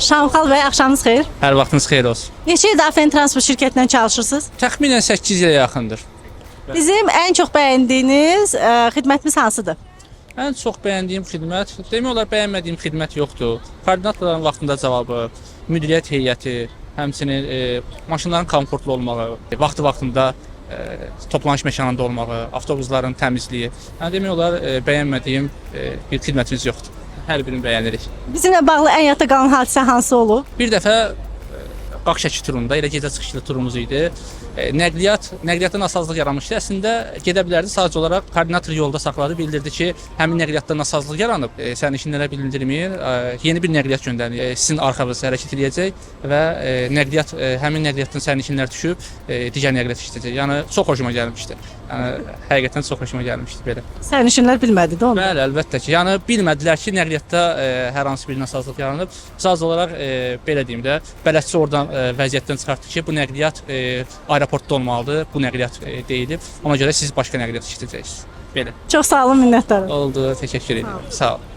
Şamxal bəy, axşamınız xeyir. Hər vaxtınız xeyir olsun. Neçə ildir AFN Transport şirkətindən çalışırsınız? Təxminən 8 ilə yaxındır. Bizim ən çox bəyəndiyiniz xidmətimiz hansıdır? Ən çox bəyəndiyim xidmət, demək olar bəyənmədiyim xidmət yoxdur. Koordinatların vaxtında cavabı, müdiriyyət heyəti, həmçinin maşınların komfortlu olmağı, vaxtında toplanış məkanında olmağı, avtobusların təmizliyi. Yəni demək olar bəyənmədiyim bir xidmətimiz yoxdur. Hər birini bəyənirik. Bizimlə bağlı ən yadda qalan hadisə hansı olub? Bir dəfə Qaqşəki turunda, elə gecə çıxışlı turumuz idi. Nəqliyyatda nasazlıq yaranmışdı. Əslində gedə bilərdi. Sadəcə olaraq koordinator yolda saxladı, bildirdi ki, həmin nəqliyyatda nasazlıq yaranıb. Sərnişinlərə bildirmir. Yeni bir nəqliyyat göndərilir. Sizin arxanızda hərəkət edəcək və həmin nəqliyyatdan sərnişinlər düşüb digər nəqliyyata keçəcək. Yəni çox xoşuma gəlmişdi. Yəni həqiqətən çox xoşuma gəlmişdi belə. Sərnişinlər bilmədi də onu. Bəli, əlbəttə ki. Yəni bilmədilər ki, nəqliyyatda hər hansı bir nasazlıq yaranıb. Sadəcə olaraq belə deyim də, bələdçi oradan vəziyyətdən çıxartdı ki, bu nəqliyyat aeroportda olmalıdır, bu nəqliyyat deyilib. Ona görə siz başqa nəqliyyata keçəcəksiniz. Belə. Çox sağ olun, minnətdarım. Oldu, təşəkkür edirəm. Sağ ol.